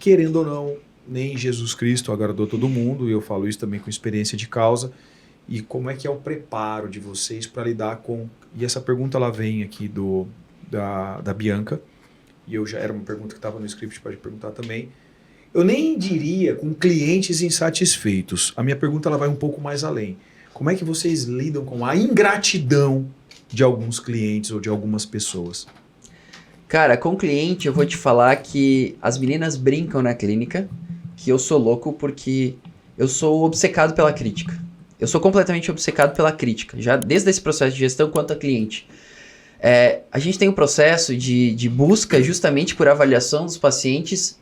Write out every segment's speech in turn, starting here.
querendo ou não, nem Jesus Cristo agradou todo mundo, e eu falo isso também com experiência de causa. E como é que é o preparo de vocês para lidar com... E essa pergunta ela vem aqui da Bianca, e eu já era uma pergunta que estava no script, pode perguntar também. Eu nem diria com clientes insatisfeitos. A minha pergunta ela vai um pouco mais além. Como é que vocês lidam com a ingratidão de alguns clientes ou de algumas pessoas? Cara, com cliente eu vou te falar que as meninas brincam na clínica que eu sou louco porque eu sou obcecado pela crítica. Eu sou completamente obcecado pela crítica, já desde esse processo de gestão quanto a cliente. A gente tem um processo de busca justamente por avaliação dos pacientes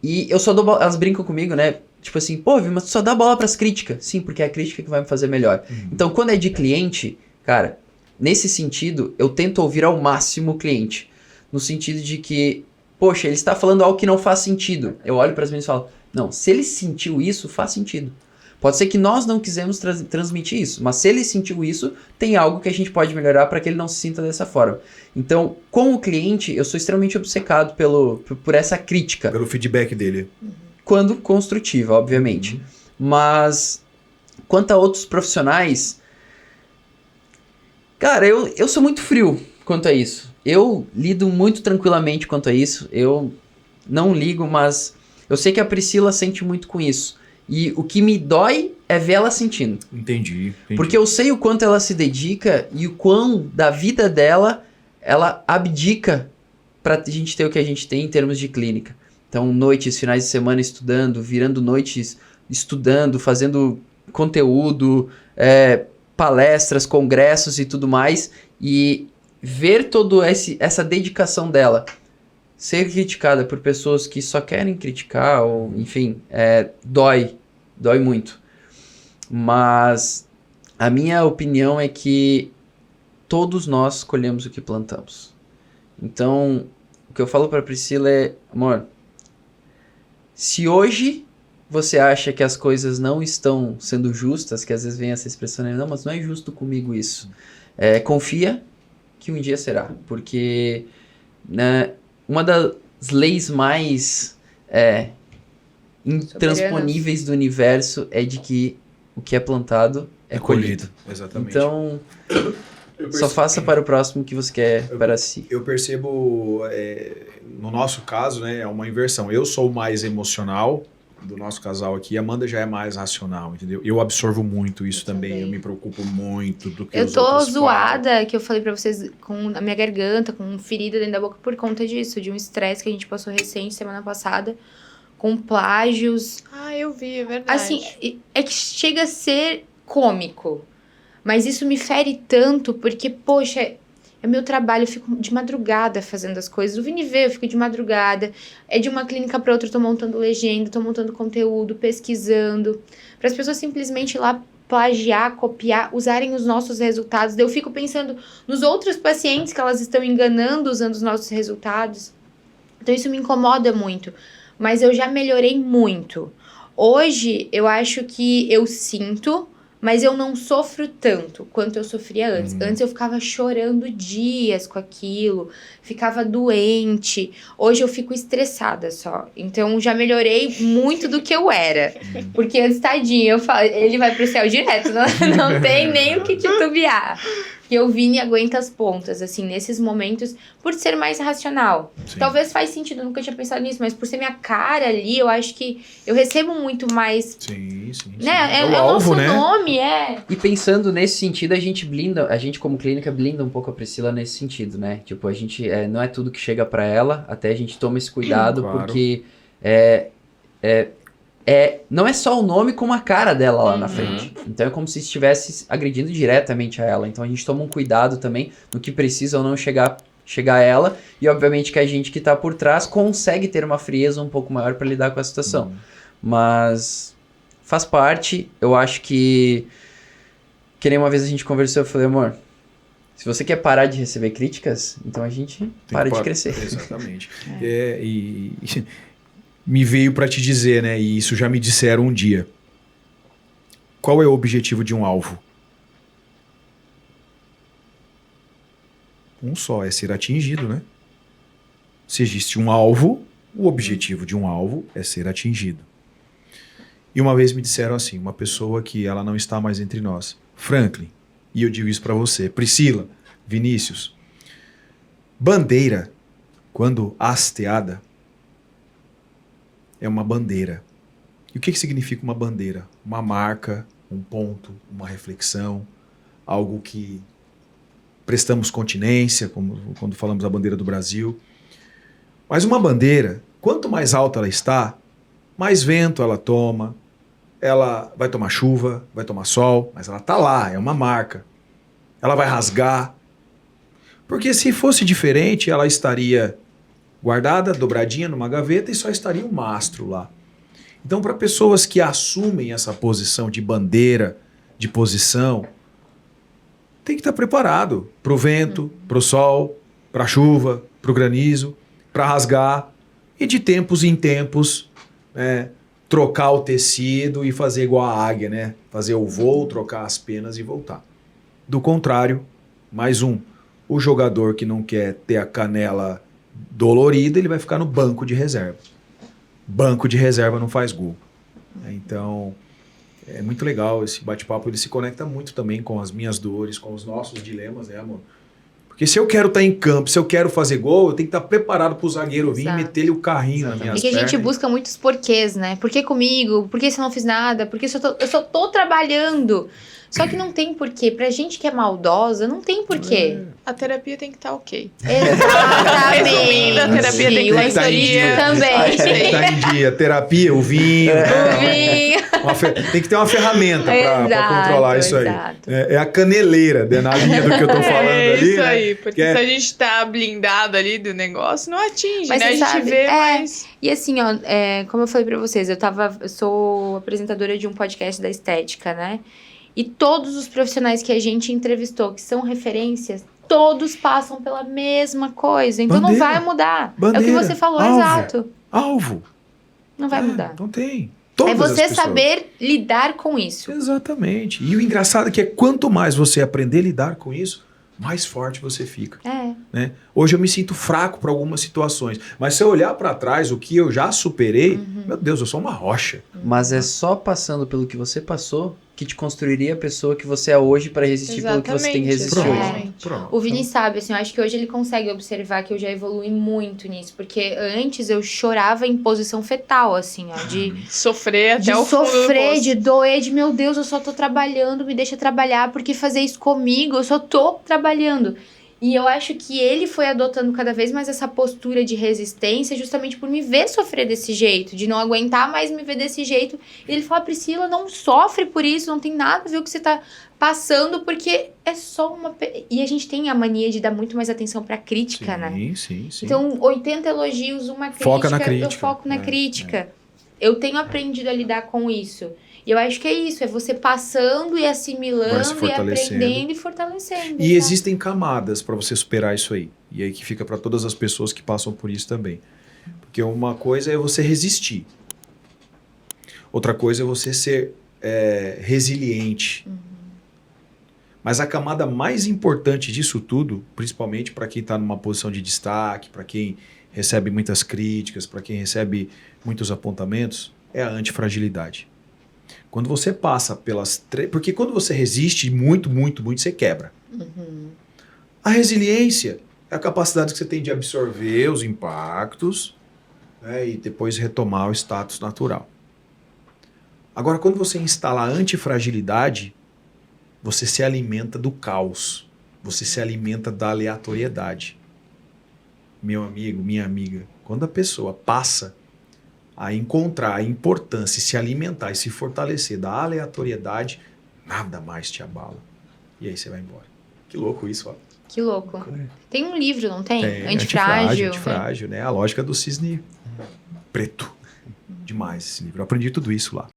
e eu só dou bola, elas brincam comigo, né? Tipo assim, pô, mas tu só dá bola pras críticas. Sim, porque é a crítica que vai me fazer melhor. Então, quando é de cliente, cara, nesse sentido, eu tento ouvir ao máximo o cliente. No sentido de que, poxa, ele está falando algo que não faz sentido. Eu olho para as meninas e falo, não, se ele sentiu isso, faz sentido. Pode ser que nós não quisemos transmitir isso, mas se ele sentiu isso, tem algo que a gente pode melhorar para que ele não se sinta dessa forma. Então, com o cliente, eu sou extremamente obcecado por essa crítica. Pelo feedback dele. Quando construtiva, obviamente. Mas, quanto a outros profissionais, cara, eu sou muito frio quanto a isso. Eu lido muito tranquilamente quanto a isso. Eu não ligo, mas eu sei que a Priscila sente muito com isso. E o que me dói é ver ela sentindo. Entendi. Porque eu sei o quanto ela se dedica e o quão da vida dela ela abdica pra gente ter o que a gente tem em termos de clínica. Então, noites, finais de semana estudando, virando noites estudando, fazendo conteúdo, palestras, congressos e tudo mais. E ver toda essa dedicação dela ser criticada por pessoas que só querem criticar, ou enfim, dói muito. Mas a minha opinião é que todos nós colhemos o que plantamos. Então, o que eu falo pra Priscila é, amor, se hoje você acha que as coisas não estão sendo justas, que às vezes vem essa expressão, não, mas não é justo comigo isso. Confia que um dia será, porque né, uma das leis mais intransponíveis do universo é de que o que é plantado é colhido. Exatamente. Então, só faça para o próximo o que você quer para si. Eu percebo, no nosso caso, né, é uma inversão. Eu sou mais emocional do nosso casal aqui, a Amanda já é mais racional, entendeu? Eu absorvo muito isso também, eu me preocupo muito do que os outros Eu tô zoada, falam. que eu falei pra vocês, com a minha garganta, com ferida dentro da boca por conta disso, de um estresse que a gente passou recente, semana passada, com plágios. Ah, eu vi, é verdade. Assim, é que chega a ser cômico, mas isso me fere tanto, porque, poxa, é meu trabalho, eu fico de madrugada fazendo as coisas. O Vini vê, eu fico de madrugada. É de uma clínica para outra, eu tô montando legenda, tô montando conteúdo, pesquisando. Para as pessoas simplesmente ir lá plagiar, copiar, usarem os nossos resultados. Daí eu fico pensando nos outros pacientes que elas estão enganando usando os nossos resultados. Então isso me incomoda muito. Mas eu já melhorei muito. Hoje, eu acho que eu sinto, mas eu não sofro tanto quanto eu sofria antes. Antes eu ficava chorando dias com aquilo, ficava doente. Hoje eu fico estressada só. Então já melhorei muito do que eu era. Porque antes, tadinho, eu falo, ele vai pro céu direto, não tem nem o que titubear. Que o Vini aguenta as pontas, assim, nesses momentos, por ser mais racional. Sim. Talvez faz sentido, eu nunca tinha pensado nisso, mas por ser minha cara ali, eu acho que eu recebo muito mais. Sim. Né? É o É o alvo, nosso né? nome, E pensando nesse sentido, a gente como clínica blinda um pouco a Priscila nesse sentido, né? Tipo, a gente não é tudo que chega pra ela, até a gente toma esse cuidado, Claro. porque não é só o nome como a cara dela lá na frente. Então é como se estivesse agredindo diretamente a ela. Então a gente toma um cuidado também no que precisa ou não chegar a ela. E obviamente que a gente que tá por trás consegue ter uma frieza um pouco maior pra lidar com a situação. Mas faz parte. Eu acho que nem uma vez a gente conversou, eu falei, amor, se você quer parar de receber críticas, então a gente para de crescer. Exatamente. Me veio para te dizer, né? E isso já me disseram um dia. Qual é o objetivo de um alvo? Um só, é ser atingido, né? Se existe um alvo, O objetivo de um alvo é ser atingido. E uma vez me disseram assim, uma pessoa que ela não está mais entre nós, Franklin, e eu digo isso para você, Priscila, Vinícius, bandeira, quando hasteada, é uma bandeira. E o que significa uma bandeira? Uma marca, um ponto, uma reflexão, algo que prestamos continência, como quando falamos da bandeira do Brasil. Mas uma bandeira, quanto mais alta ela está, mais vento ela toma, ela vai tomar chuva, vai tomar sol, mas ela está lá, é uma marca. Ela vai rasgar. Porque se fosse diferente, ela estaria guardada, dobradinha numa gaveta e só estaria um mastro lá. Então, para pessoas que assumem essa posição de bandeira, de posição, tem que estar preparado para o vento, para o sol, para a chuva, para o granizo, para rasgar e de tempos em tempos, né, trocar o tecido e fazer igual a águia, né? Fazer o voo, trocar as penas e voltar. Do contrário, mais um, o jogador que não quer ter a canela dolorida, ele vai ficar no banco de reserva. Banco de reserva não faz gol. Então, é muito legal esse bate-papo, ele se conecta muito também com as minhas dores, com os nossos dilemas, né, amor? Porque se eu quero estar em campo, se eu quero fazer gol, eu tenho que estar preparado para o zagueiro vir e meter-lhe o carrinho nas minhas pernas. E que a gente busca muitos porquês, né? Por que comigo? Por que se eu não fiz nada? Por que eu só tô trabalhando? Só que não tem porquê. Pra gente que é maldosa, não tem porquê. A terapia tem que estar ok. Exatamente. Resumindo, a terapia tem que o estar em dia. também. Tem que estar em dia. Terapia, o vinho. Tem que ter uma ferramenta para controlar isso aí. É a caneleira, na linha do que eu tô falando ali. Isso né? aí, porque se a gente tá blindado ali do negócio, não atinge, mas né? A gente sabe, vê, mas... E assim, ó, como eu falei pra vocês, eu sou apresentadora de um podcast da estética, né? E todos os profissionais que a gente entrevistou, que são referências, todos passam pela mesma coisa. Então Bandeira, não vai mudar. bandeira, é o que você falou, alvo, exato. Alvo. Não vai mudar. Não tem. É Todas você as pessoas. saber lidar com isso. Exatamente. E o engraçado é que quanto mais você aprender a lidar com isso, mais forte você fica. Né? Hoje eu me sinto fraco para algumas situações. Mas se eu olhar para trás, o que eu já superei, meu Deus, eu sou uma rocha. Mas é só passando pelo que você passou que te construiria a pessoa que você é hoje para resistir pelo que você tem que resistir hoje. Pronto. O Vini sabe, assim, eu acho que hoje ele consegue observar que eu já evolui muito nisso. Porque antes eu chorava em posição fetal, assim, ó. De sofrer até o fundo do sofrer, poço. de doer, de meu Deus, eu só tô trabalhando, me deixa trabalhar, porque fazer isso comigo, eu só tô trabalhando. E eu acho que ele foi adotando cada vez mais essa postura de resistência justamente por me ver sofrer desse jeito, de não aguentar mais me ver desse jeito. E ele fala, Priscila, não sofre por isso, não tem nada a ver o que você tá passando, porque é só uma... E a gente tem a mania de dar muito mais atenção pra crítica, né? Sim. Então, 80 elogios, uma crítica, Foca na crítica. eu foco na crítica. Eu tenho aprendido a lidar com isso. E eu acho que é isso, é você passando e assimilando e aprendendo e fortalecendo. E existem camadas para você superar isso aí. E aí que fica para todas as pessoas que passam por isso também. Porque uma coisa é você resistir. Outra coisa é você ser resiliente. Mas a camada mais importante disso tudo, principalmente para quem está numa posição de destaque, para quem recebe muitas críticas, para quem recebe muitos apontamentos, é a antifragilidade. Quando você passa pelas três... Porque quando você resiste muito, você quebra. A resiliência é a capacidade que você tem de absorver os impactos, né, e depois retomar o status natural. Agora, quando você instala a antifragilidade, você se alimenta do caos. Você se alimenta da aleatoriedade. Meu amigo, minha amiga, quando a pessoa passa a encontrar a importância, se alimentar e se fortalecer da aleatoriedade, nada mais te abala. E aí você vai embora. Que louco isso, ó. Que louco. Tem um livro, não tem? Tem, Antifrágil. Antifrágil, né? A lógica do cisne preto. Demais esse livro. Eu aprendi tudo isso lá.